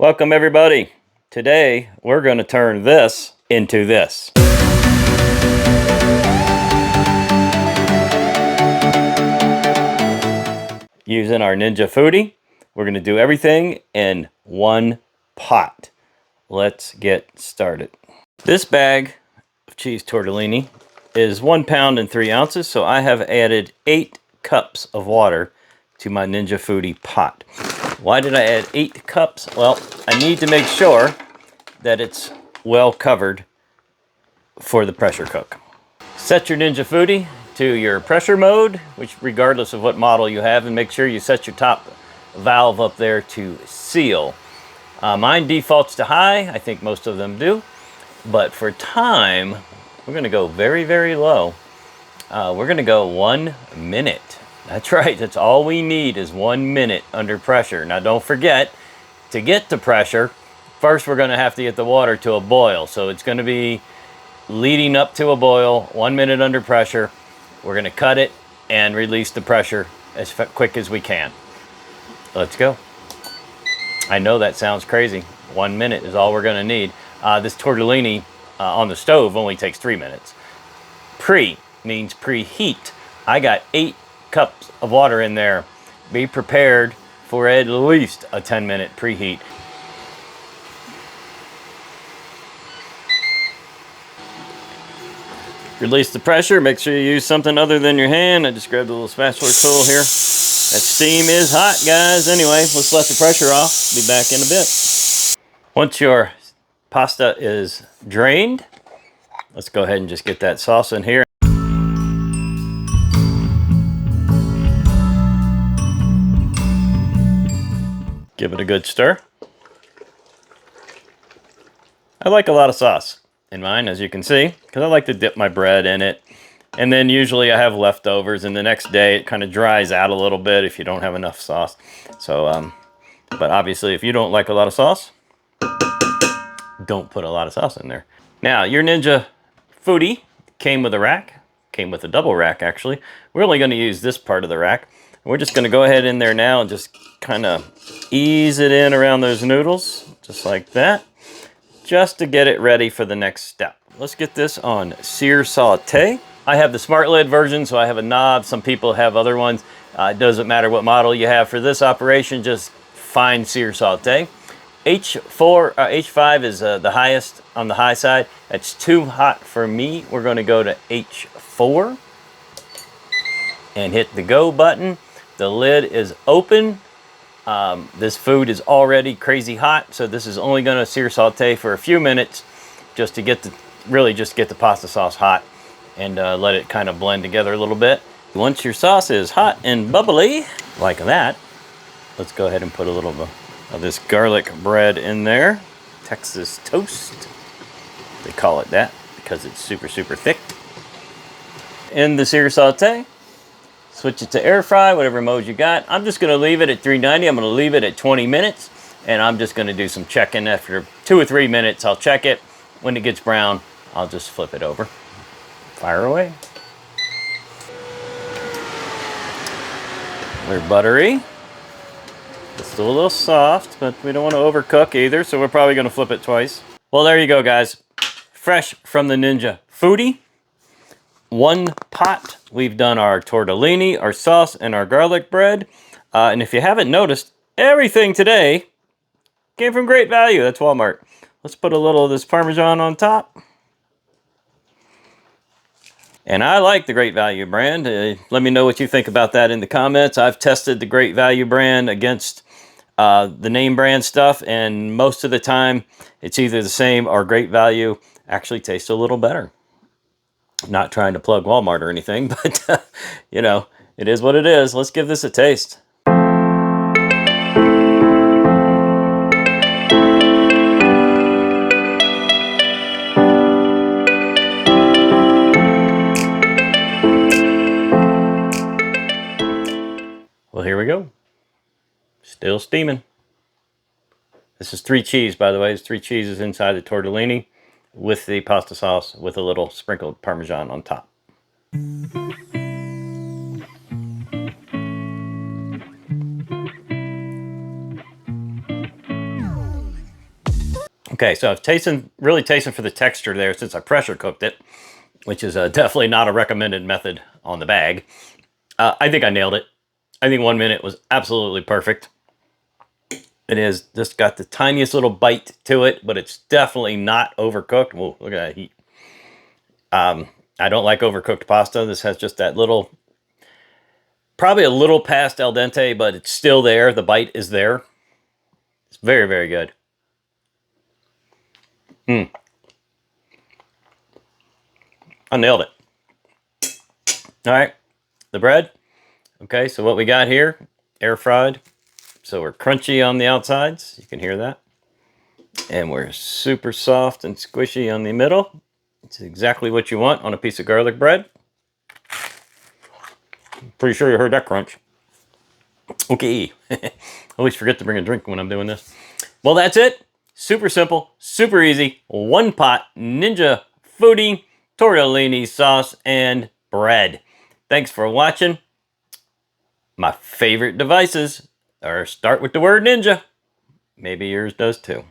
Welcome everybody. Today we're going to turn this into this. Using our Ninja Foodi, we're going to do everything in one pot. Let's get started. This bag of cheese tortellini is 1 pound and 3 ounces, so I have added 8 cups of water to my Ninja Foodi pot. Why did I add 8 cups? Well, I need to make sure that it's well covered for the pressure cook. Set your Ninja Foodi to your pressure mode, which regardless of what model you have, and make sure you set your top valve up there to seal. Mine defaults to high. I think most of them do. But for time, we're going to go very, very low. We're going to go 1 minute. That's right. That's all we need is 1 minute under pressure. Now, don't forget, to get to pressure, first we're going to have to get the water to a boil. So it's going to be leading up to a boil, 1 minute under pressure. We're going to cut it and release the pressure as quick as we can. Let's go. I know that sounds crazy. 1 minute is all we're going to need. This tortellini on the stove only takes 3 minutes. Pre means preheat. I got 8 cups of water in there. Be prepared for at least a 10-minute preheat. Release the pressure. Make sure you use something other than your hand. I just grabbed a little spatula tool here. That steam is hot, guys. Anyway, let's let the pressure off. Be back in a bit. Once your pasta is drained, let's go ahead and just get that sauce in here. Give it a good stir. I like a lot of sauce in mine, as you can see, because I like to dip my bread in it. And then usually I have leftovers, and the next day it kind of dries out a little bit if you don't have enough sauce. So, but obviously if you don't like a lot of sauce, don't put a lot of sauce in there. Now, your Ninja Foodi came with a rack, came with a double rack actually. We're only going to use this part of the rack. We're just going to go ahead in there now and just kind of ease it in around those noodles, just like that, just to get it ready for the next step. Let's get this on sear saute. I have the smart lid version, so I have a knob. Some people have other ones. It doesn't matter what model you have for this operation, just fine sear saute. H5 is the highest on the high side. That's too hot for me. We're going to go to H4 and hit the go button. The lid is open. This food is already crazy hot, so this is only going to sear saute for a few minutes just to get the pasta sauce hot and let it kind of blend together a little bit. Once your sauce is hot and bubbly like that, let's go ahead and put a little of this garlic bread in there. Texas toast, they call it that because it's super, super thick. In the sear saute, switch it to air fry, whatever mode you got. I'm just going to leave it at 390. I'm going to leave it at 20 minutes, and I'm just going to do some checking. After 2 or 3 minutes, I'll check it. When it gets brown, I'll just flip it over. Fire away. They're buttery. It's still a little soft, but we don't want to overcook either, so we're probably going to flip it twice. Well, there you go, guys. Fresh from the Ninja Foodi. 1 pot. We've done our tortellini, our sauce, and our garlic bread. And if you haven't noticed, everything today came from Great Value. That's Walmart. Let's put a little of this Parmesan on top. And I like the Great Value brand. Let me know what you think about that in the comments. I've tested the Great Value brand against the name brand stuff, and most of the time it's either the same or Great Value actually tastes a little better. Not trying to plug Walmart or anything, but you know, it is what it is. Let's give this a taste. Well, here we go. Still steaming. This is 3 cheese, by the way. There's 3 cheeses inside the tortellini with the pasta sauce with a little sprinkled Parmesan on top. Okay, so I was really tasting for the texture there since I pressure cooked it, which is definitely not a recommended method on the bag. I think I nailed it. I think 1 minute was absolutely perfect. It is just got the tiniest little bite to it, but it's definitely not overcooked. Whoa, look at that heat. I don't like overcooked pasta. This has just that little, probably a little past al dente, but it's still there. The bite is there. It's very, very good. I nailed it. All right, the bread. Okay, so what we got here, air fried. So we're crunchy on the outsides. You can hear that. And we're super soft and squishy on the middle. It's exactly what you want on a piece of garlic bread. Pretty sure you heard that crunch. Okay. Always forget to bring a drink when I'm doing this. Well, that's it. Super simple, super easy. One pot Ninja Foodi, tortellini sauce, and bread. Thanks for watching. My favorite devices are start with the word ninja. Maybe yours does too.